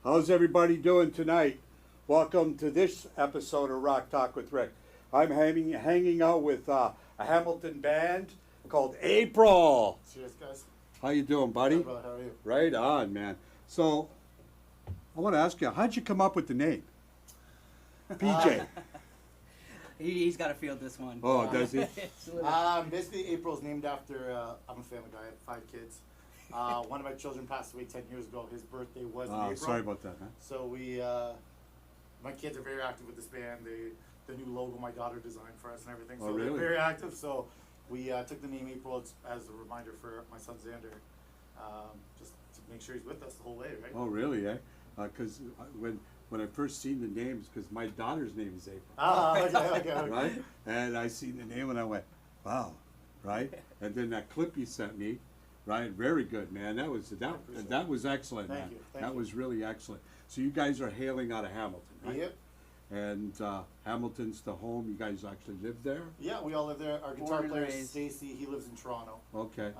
How's everybody doing tonight? Welcome to this episode of Rock Talk with Rick. I'm hanging out with a Hamilton band called April. Cheers, guys. How you doing, buddy? Hey, brother, how are you? Right on, man. So, I want to ask you, how'd you come up with the name? PJ. He's got to field this one. Oh, does he? Basically, April's named after, I'm a family guy, I have 5 kids. One of my children passed away 10 years ago. His birthday was in April. Sorry about that, man. So my kids are very active with this band. The new logo my daughter designed for us and everything. So really? they're very active. So we took the name April as a reminder for my son Xander, just to make sure he's with us the whole way, right? Oh, really, eh? Because when I first seen the names, because my daughter's name is April. Okay. Right? And I seen the name and I went, wow, right? And then that clip you sent me, right? Very good, man. That was excellent, man. Thank That you. was really excellent. So you guys are hailing out of Hamilton, right? Yep. And Hamilton's the home. You guys actually live there? Yeah, we all live there. Our guitar Born and player, raised. Stacy, he lives in Toronto. Okay.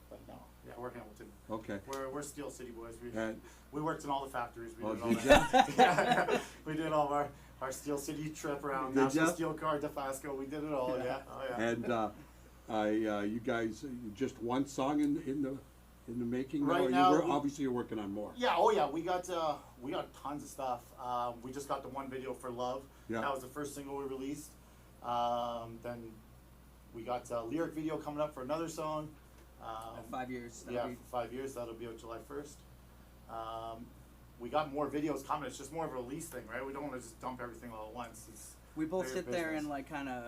But no, yeah, we're Hamilton. Okay. We're Steel City boys. And We worked in all the factories. We Oh, did all did that. Yeah, we did all of our Steel City trip around Did National ya? Steel Car, DeFasco. We did it all. Yeah. Oh yeah. and you guys, just one song in the making? Right or now, obviously you're working on more. Yeah. Oh yeah. We got tons of stuff. We just got the one video for Love. Yeah. That was the first single we released. Then we got a lyric video coming up for another song. 5 years. Yeah, for 5 years. That'll be out July 1st. We got more videos coming. It's just more of a release thing, right? We don't want to just dump everything all at once. We both very sit there business. and like kind of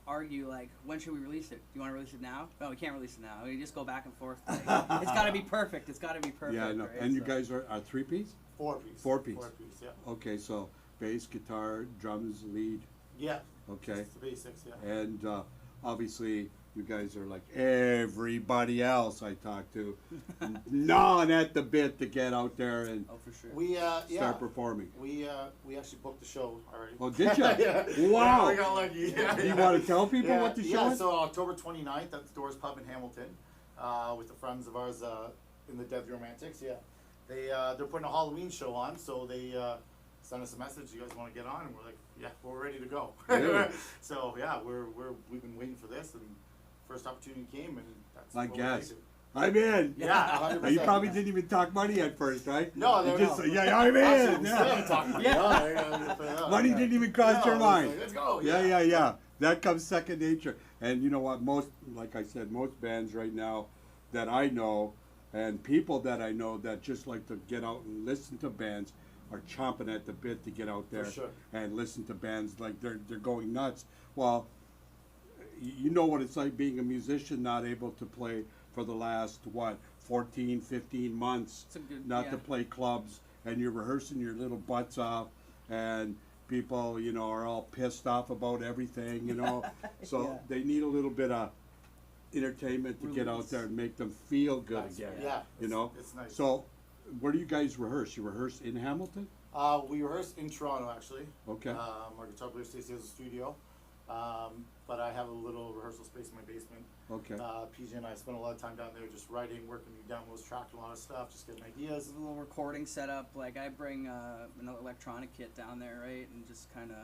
argue like, when should we release it? Do you want to release it now? No, we can't release it now. We just go back and forth. Like, it's got to be perfect. It's got to be perfect. Yeah, I know. Right? And you So- guys are 3-piece? 4-piece. 4-piece. 4-piece, yeah. Okay, so bass, guitar, drums, lead. Yeah. Okay. It's the basics, yeah. And obviously, you guys are like everybody else I talk to, gnawing at the bit to get out there and Oh, for sure. We start performing. We actually booked the show already. Oh, did ya? Yeah. Wow. Yeah, we got lucky. Yeah, You want to tell people yeah, what the show yeah, is? so October 29th at the Doors Pub in Hamilton, with the friends of ours in the Deadly Romantics. Yeah, they're putting a Halloween show on, so they sent us a message. You guys want to get on? And we're like, yeah, we're ready to go. Really? So yeah, we've been waiting for this, and first opportunity came, and that's I what we guess. did. I'm in. Yeah, 100%. You probably didn't even talk money at first, right? No, You no, just, no. yeah, I'm Actually, in. we still haven't Yeah. talked about it. Yeah, Money didn't even cross your No, mind. like, let's go. Yeah. That comes second nature. And you know what? Like I said, most bands right now that I know and people that I know that just like to get out and listen to bands are chomping at the bit to get out there sure. and listen to bands like they're going nuts. Well, you know what it's like being a musician not able to play for the last 14, 15 months, It's a good- not yeah. to play clubs, and you're rehearsing your little butts off, and people, are all pissed off about everything, So Yeah. they need a little bit of entertainment to get out Release. there and make them feel good That's again. right. Yeah, it's nice. So, where do you guys rehearse? You rehearse in Hamilton? We rehearsed in Toronto, actually. Okay. Our guitar player Stacey has a studio, but I have a little rehearsal space in my basement. Okay. PJ and I spent a lot of time down there just writing, working demos, tracking a lot of stuff, just getting ideas. There's a little recording setup. Like I bring an electronic kit down there, right, and just kind of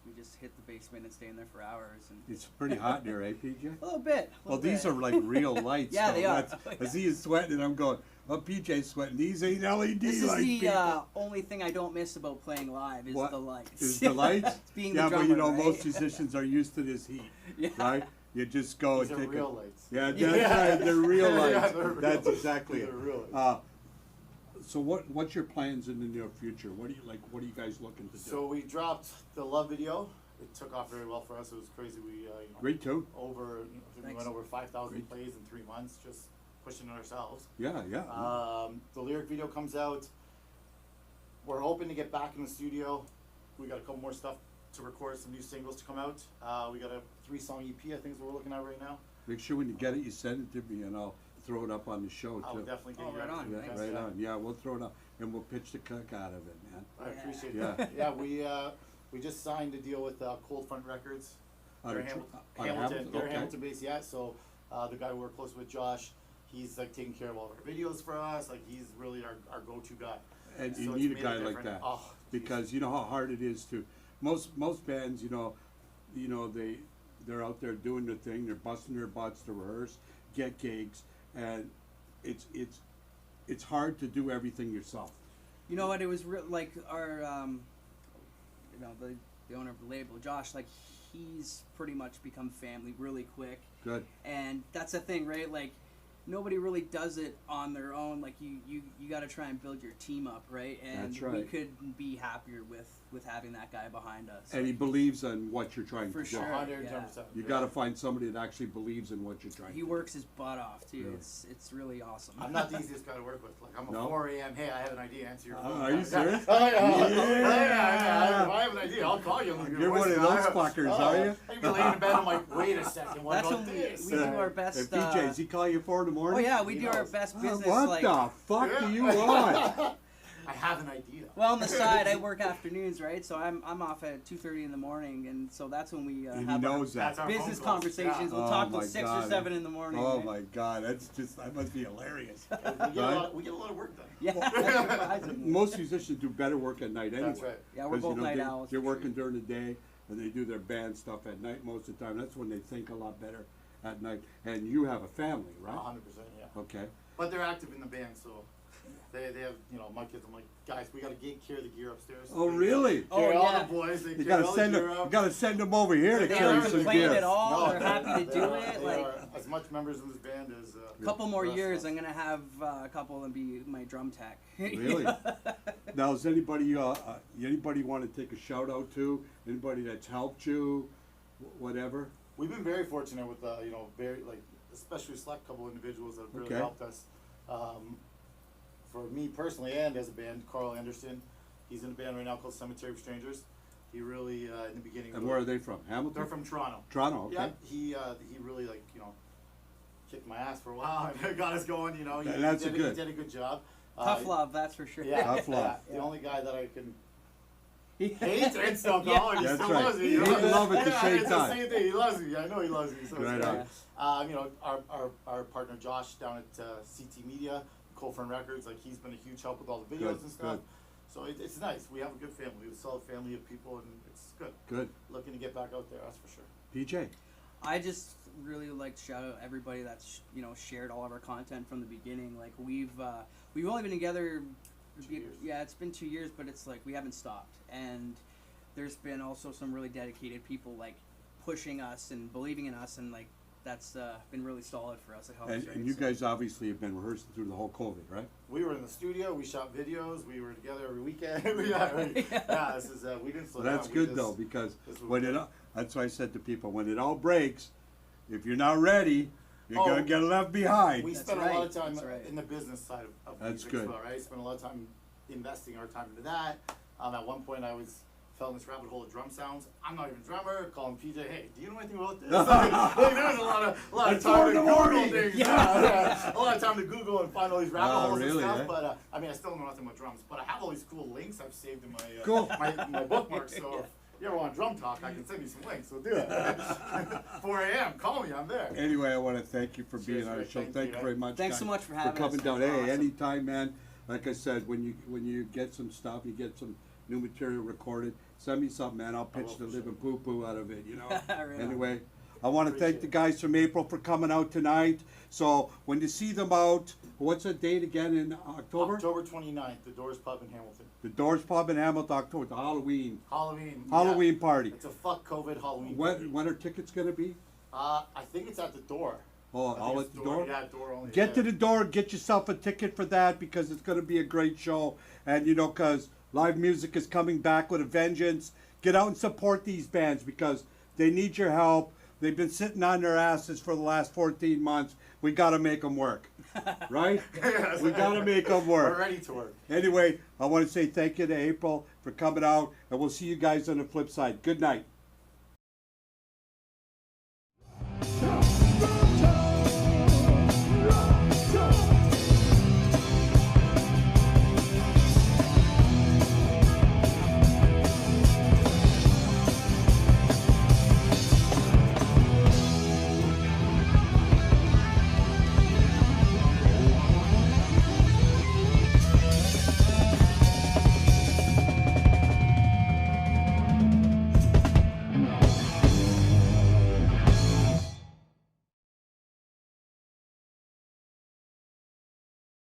we just hit the basement and stay in there for hours. And It's pretty hot in there, eh, PJ? a little bit. Well, these are like real lights. Yeah, though. they are. That's- Oh, I see you sweating, and I'm going, oh, PJ's sweating. These ain't LED This is lights, the people. only thing I don't miss about playing live is What? the lights. Is the lights? It's being Yeah, the drummer, but right? most musicians are used to this heat, Yeah. right? You just go These and are take real a... lights. Yeah, that's Yeah. right. They're real Yeah, lights. they're real That's lights. exactly They're it. real lights. So what's your plans in the near future? What are you guys looking to do? So we dropped the Love video. It took off very well for us. It was crazy. We Great tune. I think we Thanks. went over 5,000 Great. plays in 3 months, just pushing it ourselves. Yeah. The lyric video comes out. We're hoping to get back in the studio. We got a couple more stuff to record, some new singles to come out. We got a 3-song EP, I think is what we're looking at right now. Make sure when you get it, you send it to me, and I'll throw it up on the show I will too. definitely get Oh, you right on. everything. Yeah, Thanks. right on. Yeah, we'll throw it up, and we'll pitch the cook out of it, man. I appreciate Yeah. that. Yeah, we just signed a deal with Cold Front Records. Out They're of Hamilton, Hamilton? they're Okay. Hamilton based, yeah. So the guy we work close with, Josh, he's like taking care of all of our videos for us. Like he's really our go-to guy. And So you it's need a made it guy like different. that Oh, because you know how hard it is to most bands. They're out there doing their thing. They're busting their butts to rehearse, get gigs, and it's hard to do everything yourself. You know what? It was like our, the owner of the label, Josh. Like he's pretty much become family really quick. Good. And that's the thing, right? Like nobody really does it on their own. Like you got to try and build your team up, right? And That's right. we couldn't be happier with having that guy behind us. And he believes in what you're trying For to sure. do. 110%. You got to find somebody that actually believes in what you're trying He to works his butt off too. Yeah. It's really awesome. I'm not the easiest guy to work with. Like I'm a No? 4 a.m. Hey, I have an idea. Answer your phone. Are you serious? Oh, yeah. Yeah. If I have an idea, I'll call you. You're one of those fuckers, are you? I'd be laying in bed. I'm like, wait a second. What That's about when this? we do our best. If PJ, does he call you 4 in the Oh morning? yeah, we He do our knows. best Oh, business. what like, the fuck do you want? I have an idea. well, on the side, I work afternoons, right? So I'm off at 2:30 in the morning, and so that's when we And he have our knows that. That's our business phone calls. conversations. Yeah. We'll Oh talk my till 6 God. or 7 in the morning. Oh right? my God, that must be hilarious. We get, we get a lot of work done. Yeah, surprisingly. Most musicians do better work at night anyway. That's right. Yeah, we're 'Cause, both night owls. They're for working sure. during the day, and they do their band stuff at night most of the time. That's when they think a lot better at night. And you have a family, right? 100%, yeah. Okay. But they're active in the band, so they have, my kids. I'm like, guys, we gotta carry the gear upstairs. Oh, really? Carry Oh, all yeah. the boys. They You carry gotta all send the them. gear You up. gotta send them over here to They carry aren't some complaining gear. at all. They're they- happy to they do are- it. they Like are as much members in this band as. a couple more rest years, of us. I'm gonna have a couple and be my drum tech. Really? Now, does anybody want to take a shout out to? Anybody that's helped you, whatever? We've been very fortunate with, very especially a select couple individuals that have really Okay. helped us. For me personally, and as a band, Carl Anderson, he's in a band right now called Cemetery of Strangers. He really, in the beginning. And where are they from? Hamilton. They're from Toronto. Toronto. Okay. Yeah, he really kicked my ass for a while and got us going. He That's did, good. He did a good job. Tough love, that's for sure. Yeah, Tough love. yeah. The only guy that I can Yeah. hate and still call, and he That's still right. loves me. Hate and love at the Yeah, same it's time. the same thing. He loves me. I know he loves me. So Right it's on. great. Our partner Josh down at CT Media, Cold Front Records, he's been a huge help with all the videos Good, and stuff. good. So it's nice. We have a good family. We have a solid family of people, and it's good. Good. Looking to get back out there, that's for sure. PJ. I just really like to shout out everybody that's shared all of our content from the beginning. Like we've only been together. 2 years. Yeah, it's been 2 years, but it's like we haven't stopped. And there's been also some really dedicated people pushing us and believing in us, and that's been really solid for us at Hubs. And you guys obviously have been rehearsing through the whole COVID, right? We were in the studio. We shot videos. We were together every weekend. This is we didn't slow Well, down. that's We good just- though, because this was when good. that's why I said to people, when it all breaks, if you're not ready, you're Oh, gonna get left behind. We That's spent a lot right, of time that's right. in the business side of That's music good. as well, right? Spent a lot of time investing our time into that. At one point, I fell in this rabbit hole of drum sounds. I'm not even a drummer. Calling PJ, hey, do you know anything about this? There was a lot of It's time 4 to in the Google morning. things. Yeah. A lot of time to Google and find all these rabbit Oh, holes really, and stuff. eh? But I still know nothing about drums. But I have all these cool links I've saved in my Cool. my bookmarks. So if you ever want drum talk, I can send you some links. We'll do it. 4 a.m. Call me. I'm there. Anyway, I want to thank you for being Cheers, on the Rick. show. Thank Thank you, you very much. Thanks so guys, much for having coming us. down. That's Hey, awesome. anytime, man. Like I said, when you get some stuff, you get some new material recorded, send me something, man. I'll pitch will, the for living poo poo out of it. Right on. Anyway, I want to thank Appreciate the it. guys from April for coming out tonight. So when you see them out, what's the date again in October? October 29th, the Doors Pub in Hamilton. The Doors Pub in Hamilton, October, the Halloween Halloween. party. It's a fuck COVID Halloween. party. When are tickets gonna be? I think it's at the door. Oh, I think all it's at the door. Yeah, door only. Get yeah. to the door, get yourself a ticket for that because it's going to be a great show. And because live music is coming back with a vengeance. Get out and support these bands because they need your help. They've been sitting on their asses for the last 14 months. We got to make them work. Right? Yes. We got to make them We're work. ready to work. Anyway, I want to say thank you to April for coming out, and we'll see you guys on the flip side. Good night.